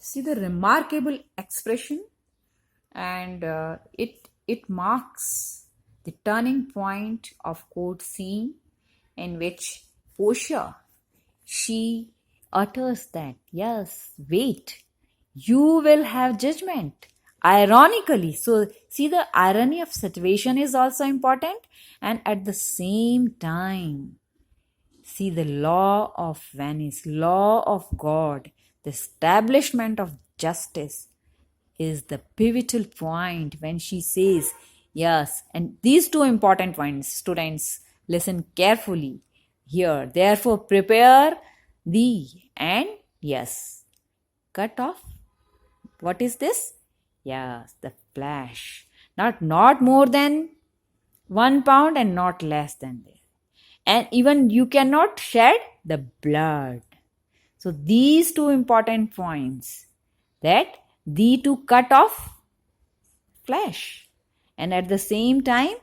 See the remarkable expression, and it marks the turning point of court scene in which Portia, she utters that, yes, wait, you will have judgment. Ironically, so see the irony of situation is also important, and at the same time, see the law of Venice, law of God, the establishment of justice is the pivotal point when she says, yes, and these two important points, students, listen carefully here. Therefore, prepare thee and yes, cut off. What is this? Yes, the flesh. Not more than 1 pound and not less than this. And even you cannot shed the blood. So these two important points, that thee to cut off flesh, and at the same time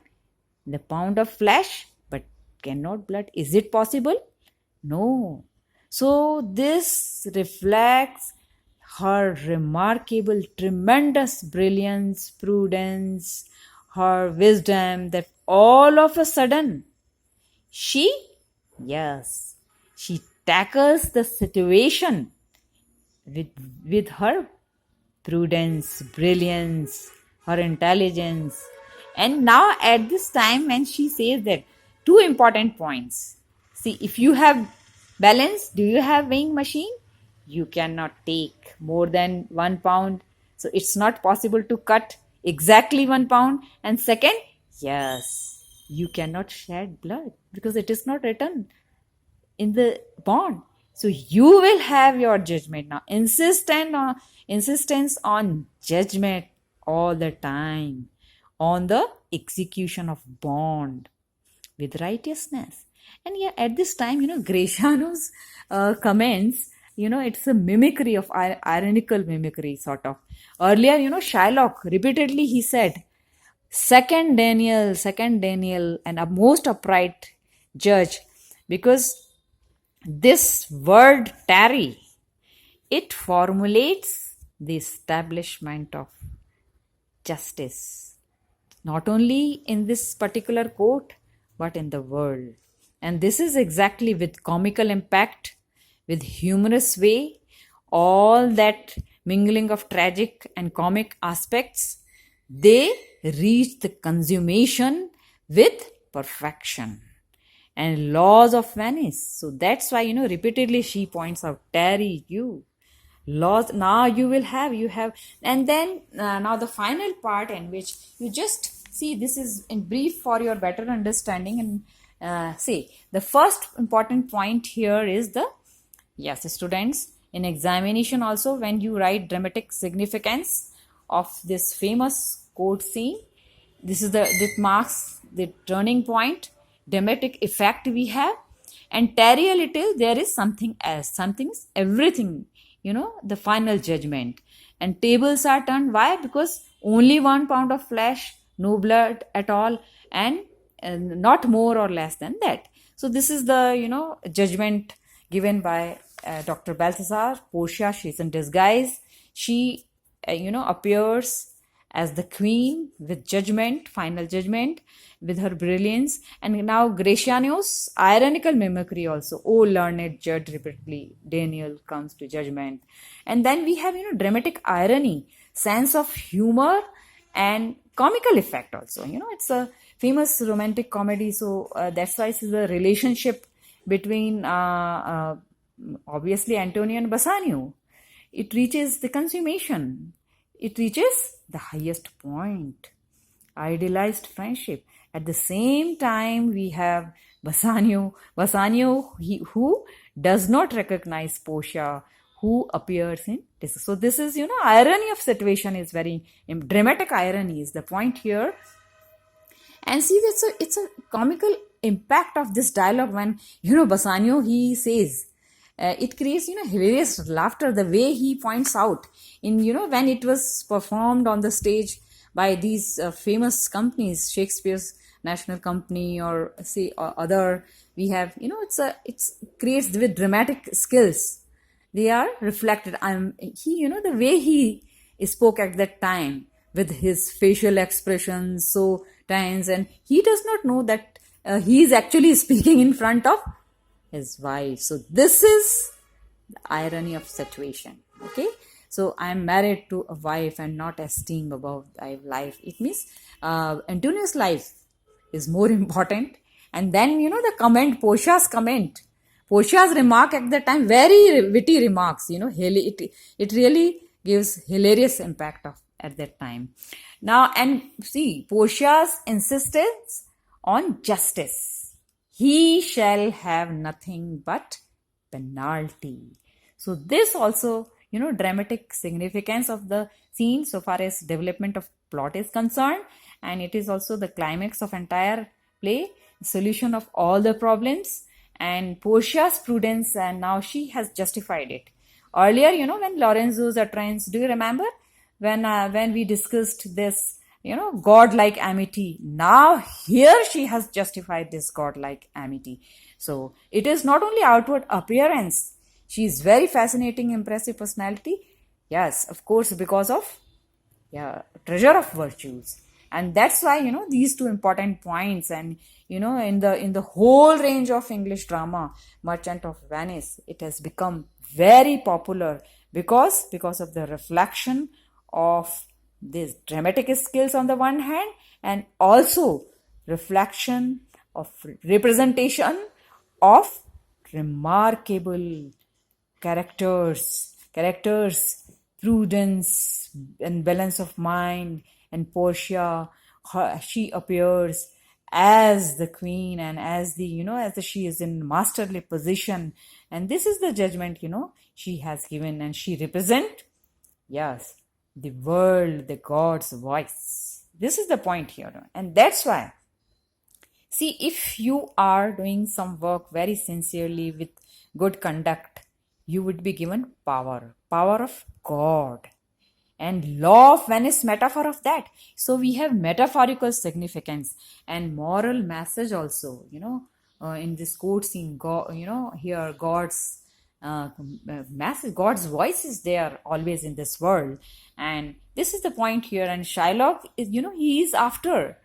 the pound of flesh but cannot blood. Is it possible? No. So this reflects her remarkable, tremendous brilliance, prudence, her wisdom, that all of a sudden she, yes, she tackles the situation with her prudence, brilliance, her intelligence. And now, at this time, when she says that, two important points. See, if you have balance, do you have weighing machine? You cannot take more than 1 pound. So it's not possible to cut exactly 1 pound. And second, yes, you cannot shed blood because it is not written in the bond. So you will have your judgment now. Insistence on judgment all the time, on the execution of bond with righteousness. And yeah, at this time, Gratiano's comments, it's a mimicry of ironical mimicry, sort of. Earlier, Shylock, repeatedly he said, second Daniel, and a most upright judge, because this word tarry, it formulates the establishment of justice, not only in this particular court, but in the world. And this is exactly with comical impact, with humorous way, all that mingling of tragic and comic aspects, they reach the consummation with perfection. And laws of Venice. So that's why, repeatedly she points out, tarry you. Laws, now you have. And then now the final part in which you just see, this is in brief for your better understanding. And see, the first important point here is yes, students, in examination also, when you write dramatic significance of this famous court scene, this marks the turning point, dramatic effect we have. And tarry a little, there is something else. Something is everything, the final judgment. And tables are turned. Why? Because only 1 pound of flesh, no blood at all, and not more or less than that. So this is the, judgment given by Dr. Balthazar. Portia, she's in disguise. She, appears as the queen with judgment, final judgment, with her brilliance. And now Gratiano's ironical mimicry also. Oh, learned judge, repeatedly, Daniel comes to judgment. And then we have, dramatic irony, sense of humor, and comical effect also. It's a famous romantic comedy. So that's why it's the relationship between, obviously, Antonio and Bassanio. It reaches the consummation. It reaches the highest point, idealized friendship. At the same time, we have Bassanio, who does not recognize Portia, who appears in this. So this is, irony of situation is very, dramatic irony is the point here. And see, it's a comical impact of this dialogue when, Bassanio, he says, it creates, hilarious laughter, the way he points out in, when it was performed on the stage by these famous companies, Shakespeare's National Company, or say other, we have, it's creates with dramatic skills. they are reflected. The way he spoke at that time with his facial expressions so tense, and he does not know that he is actually speaking in front of his wife. So this is the irony of situation. Okay, so I am married to a wife and not esteem above thy life. It means Antonio's life is more important. And then the comment, Portia's remark at the time, very witty remarks, it really gives hilarious impact of at that time. Now, and see, Portia's insistence on justice. He shall have nothing but penalty. So this also, dramatic significance of the scene so far as development of plot is concerned, and it is also the climax of entire play, solution of all the problems, and Portia's prudence, and now she has justified it. Earlier, when Lorenzo's utterance, do you remember when we discussed this, godlike amity? Now here she has justified this godlike amity. So it is not only outward appearance. She is very fascinating, impressive personality. Yes, of course, because of treasure of virtues. And that's why these two important points, and in the whole range of English drama, Merchant of Venice, it has become very popular because of the reflection of these dramatic skills on the one hand, and also reflection of representation of remarkable characters, prudence and balance of mind. And Portia, she appears as the queen, and as she is in masterly position, and this is the judgment she has given, and she represent, yes, the world, the God's voice. This is the point here, and that's why, see, if you are doing some work very sincerely with good conduct, you would be given power of God. And law of Venice, metaphor of that. So we have metaphorical significance and moral message also, in this quote scene, God, here God's message, God's voice is there always in this world. And this is the point here. And Shylock is, he is after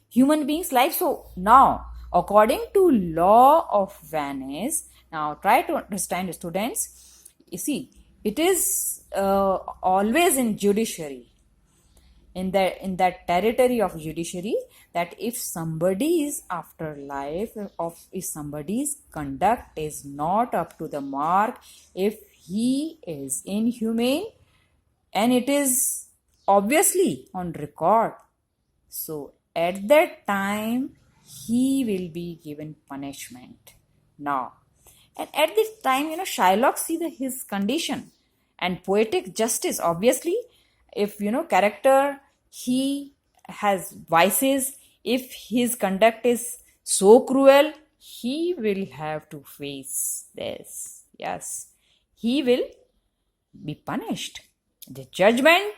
human beings' life. So now, according to law of Venice, now try to understand, students, you see, it is always in judiciary, in that territory of judiciary, that if somebody is after life, if somebody's conduct is not up to the mark, if he is inhumane, and it is obviously on record, so at that time he will be given punishment. Now, and at this time, Shylock see his condition and poetic justice. Obviously, if character, he has vices, if his conduct is so cruel, he will have to face this. Yes, he will be punished. The judgment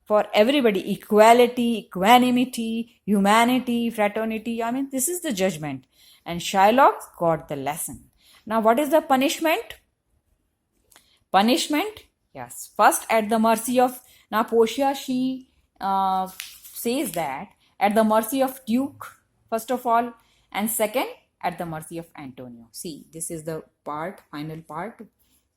for everybody, equality, equanimity, humanity, fraternity. I mean, this is the judgment. And Shylock got the lesson. Now, what is the punishment? Punishment, yes, first at the mercy of, now Portia, she says that at the mercy of Duke, first of all, and second, at the mercy of Antonio. See, this is the final part.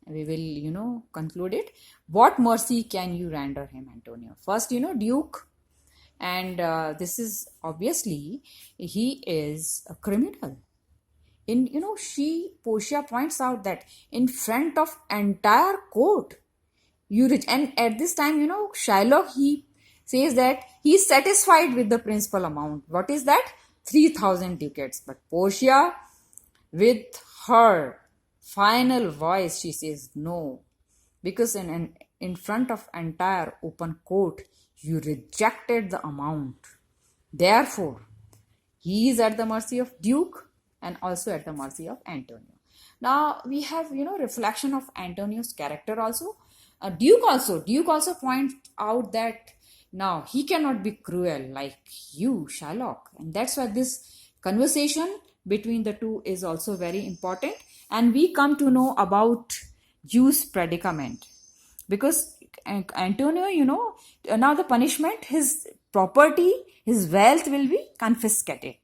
We will, conclude it. What mercy can you render him, Antonio? First, Duke, and this is obviously, he is a criminal. Portia points out that in front of entire court, and at this time, Shylock, he says that he is satisfied with the principal amount. What is that? 3,000 ducats. But Portia, with her final voice, she says no, because in front of entire open court, you rejected the amount. Therefore, he is at the mercy of Duke and also at the mercy of Antonio. Now we have reflection of Antonio's character also. Duke also points out that now he cannot be cruel like you, Shylock, and that's why this conversation between the two is also very important. And we come to know about use predicament, because Antonio, now the punishment, his property, his wealth will be confiscated,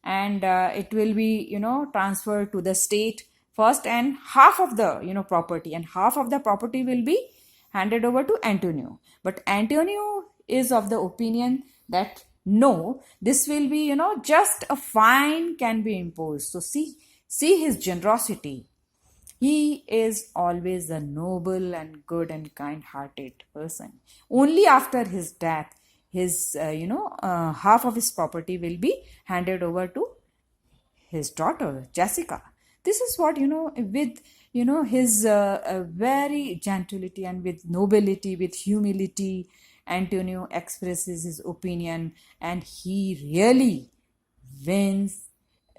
and it will be transferred to the state first, and half of the property, and half of the property will be handed over to Antonio. But Antonio is of the opinion that no, this will be just a fine can be imposed. So see his generosity. He is always a noble and good and kind-hearted person. Only after his death, his half of his property will be handed over to his daughter Jessica. This is what with his very gentility and with nobility, with humility, Antonio expresses his opinion, and he really wins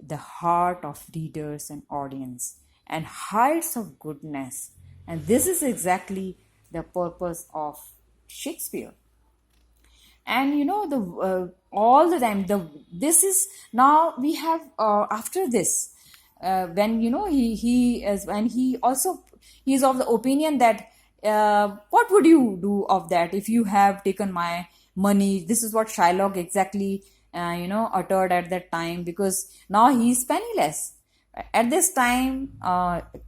the heart of readers and audience and heights of goodness. And this is exactly the purpose of Shakespeare. And the all the time, this is now we have after this, when he is, when he also, he is of the opinion that what would you do of that if you have taken my money? This is what Shylock exactly uttered at that time, because now he is penniless. At this time,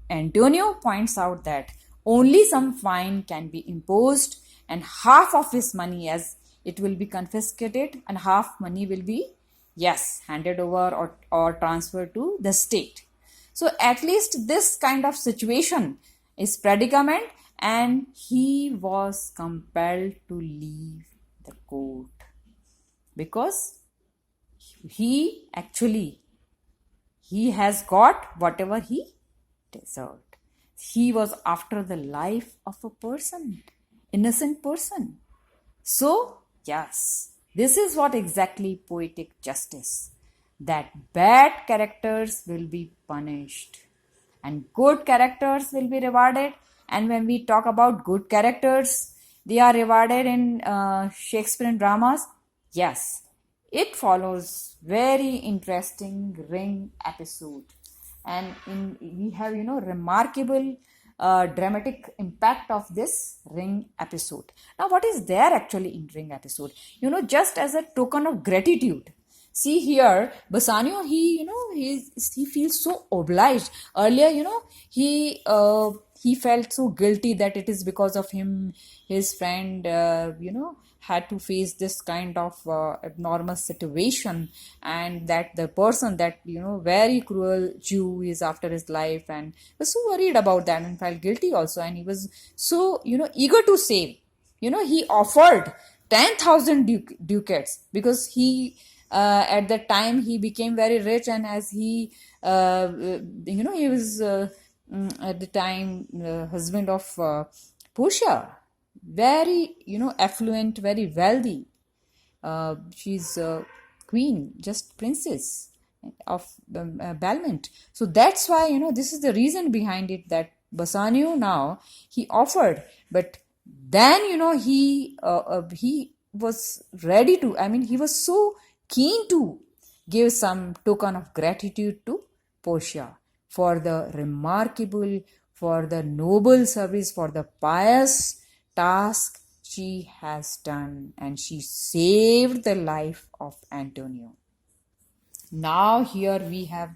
Antonio points out that only some fine can be imposed, and half of his money, as it will be confiscated, and half money will be, yes, handed over or transferred to the state. So at least this kind of situation is predicament, and he was compelled to leave the court because he has got whatever he deserved. He was after the life of a person, innocent person. So, yes, this is what exactly poetic justice, that bad characters will be punished and good characters will be rewarded. And when we talk about good characters, they are rewarded in Shakespearean dramas. Yes, it follows very interesting ring episode, and we have remarkable dramatic impact of this ring episode. Now, what is there actually in ring episode? Just as a token of gratitude. See here, Bassanio, he feels so obliged. Earlier, he felt so guilty that it is because of him, his friend, had to face this kind of abnormal situation, and that the person, that very cruel Jew, is after his life, and was so worried about that and felt guilty also, and he was so eager to save. He offered 10,000 ducats, because he at that time he became very rich, and as he he was at the time husband of Portia, very affluent, very wealthy. She's queen, just princess of Belmont. So that's why this is the reason behind it, that Bassanio now he offered, but then he was ready to. I mean, he was so keen to give some token of gratitude to Portia for the remarkable, for the noble service, for the pious task she has done, and she saved the life of Antonio. Now here we have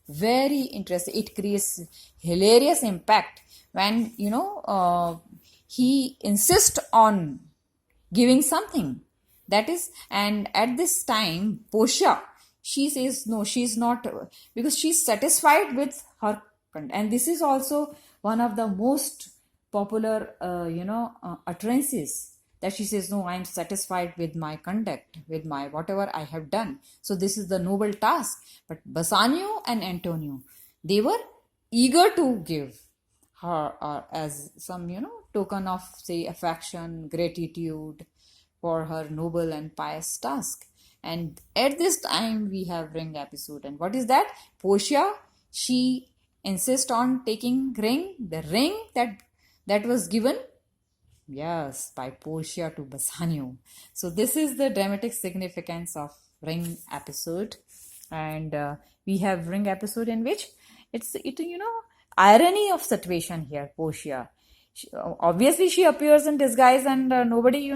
very interesting, it creates hilarious impact when he insists on giving something, that is, and at this time Portia, she says no, she's not, because she's satisfied with her content. And this is also one of the most popular utterances, that she says no, I am satisfied with my conduct, with my whatever I have done. So this is the noble task. But Bassanio and Antonio, they were eager to give her as some token of, say, affection, gratitude for her noble and pious task. And at this time we have ring episode. And what is that? Portia, she insists on taking ring, the ring that was given, yes, by Portia to Bassanio. So this is the dramatic significance of ring episode. And we have ring episode in which irony of situation here, Portia. Obviously, she appears in disguise, and nobody,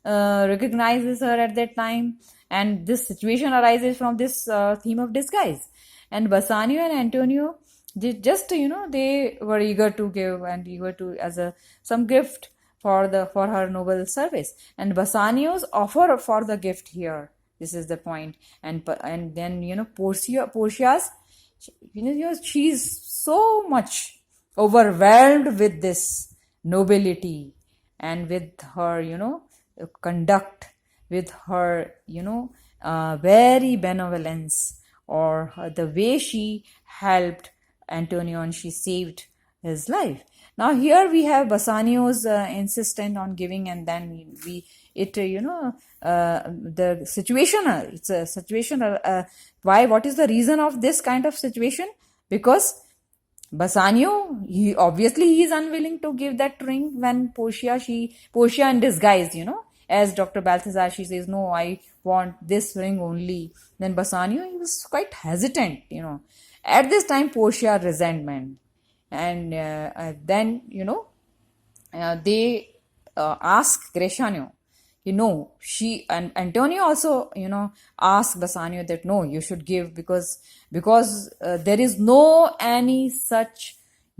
recognizes her at that time. And this situation arises from this theme of disguise. And Bassanio and Antonio, they just, they were eager to give and eager to as a some gift for her noble service. And Bassanio's offer for the gift here. This is the point. And then Portia's, she's so much overwhelmed with this nobility and with her conduct, with her very benevolence, or the way she helped Antonio and she saved his life. Now here we have Bassanio's insistent on giving, and then the situational, it's a situational. Why? What is the reason of this kind of situation? Because Bassanio, he is unwilling to give that ring when Portia in disguise, as Dr. Balthazar, she says, no, I want this ring only. Then Bassanio, he was quite hesitant, At this time, Portia resentment. And then, they ask Gratiano, she and Antonio also, asked Bassanio that no, you should give because there is no any such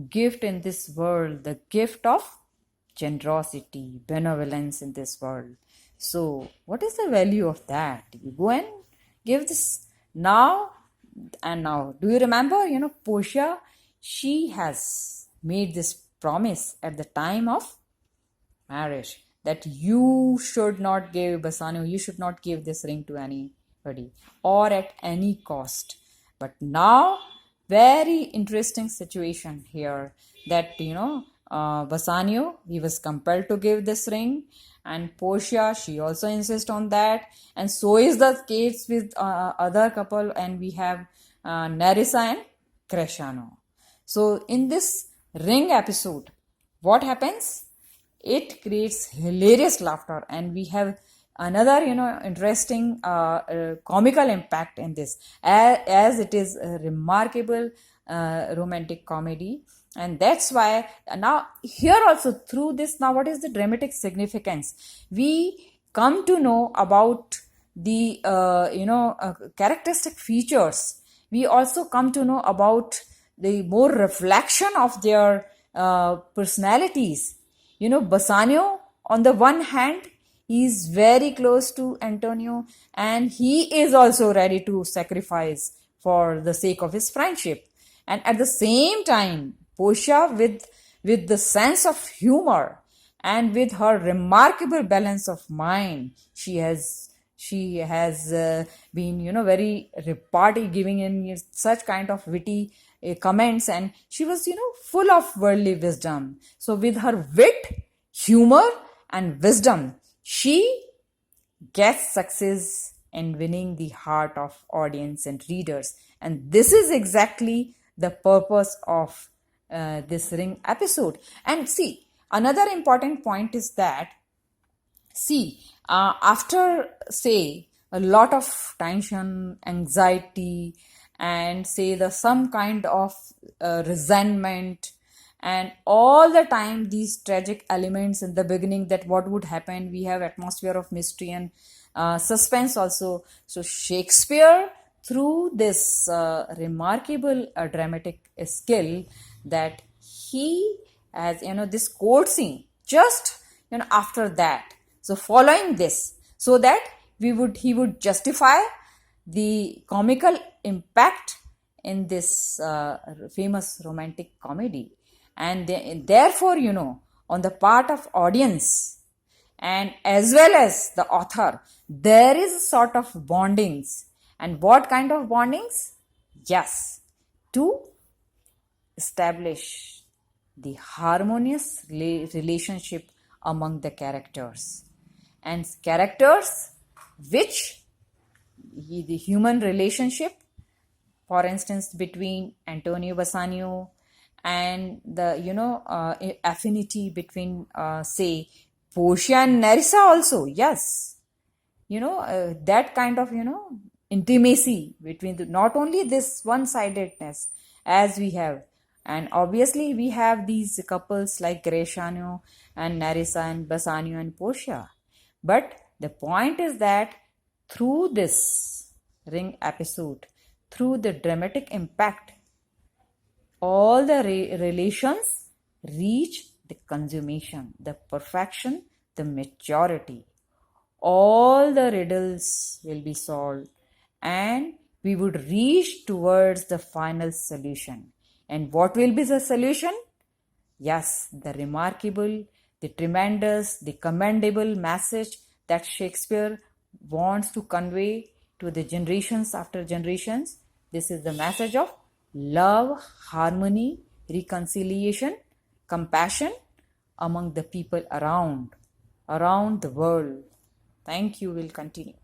gift in this world, the gift of generosity, benevolence in this world. So, what is the value of that? You go and give this now and now. Do you remember, Portia, she has made this promise at the time of marriage that you should not give, Bassanio, you should not give this ring to anybody or at any cost. But now, very interesting situation here that, Bassanio, he was compelled to give this ring, and Portia, she also insists on that, and so is the case with other couple, and we have Nerissa and Cresciano. So in this ring episode, what happens? It creates hilarious laughter, and we have another interesting comical impact in this, as it is a remarkable romantic comedy. And that's why now here also through this, now what is the dramatic significance? We come to know about the characteristic features. We also come to know about the more reflection of their personalities. Bassanio, on the one hand, he is very close to Antonio, and he is also ready to sacrifice for the sake of his friendship. And at the same time, Portia, with the sense of humor and with her remarkable balance of mind, she has been very repartee, giving in such kind of witty comments, and she was full of worldly wisdom. So with her wit, humor and wisdom, she gets success in winning the heart of audience and readers. And this is exactly the purpose of this ring episode. And see, another important point is that, after, say, a lot of tension, anxiety, and say some kind of resentment, and all the time these tragic elements in the beginning, that what would happen, we have atmosphere of mystery and suspense also. So Shakespeare, through this remarkable dramatic skill, that he has this court scene just after that. So following this, so that he would justify the comical impact in this famous romantic comedy. And therefore, on the part of audience and as well as the author, there is a sort of bondings. And what kind of bondings? Yes, to establish the harmonious relationship among the characters. And characters which the human relationship, for instance, between Antonio Bassanio and the affinity between say Portia and Nerissa also, yes, that kind of intimacy between not only this one-sidedness as we have, And obviously, we have these couples like Greciano and Narissa and Bassanio and Portia. But the point is that through this ring episode, through the dramatic impact, all the relations reach the consummation, the perfection, the maturity. All the riddles will be solved and we would reach towards the final solution. And what will be the solution? Yes, the remarkable, the tremendous, the commendable message that Shakespeare wants to convey to the generations after generations. This is the message of love, harmony, reconciliation, compassion among the people around the world. Thank you. We'll continue.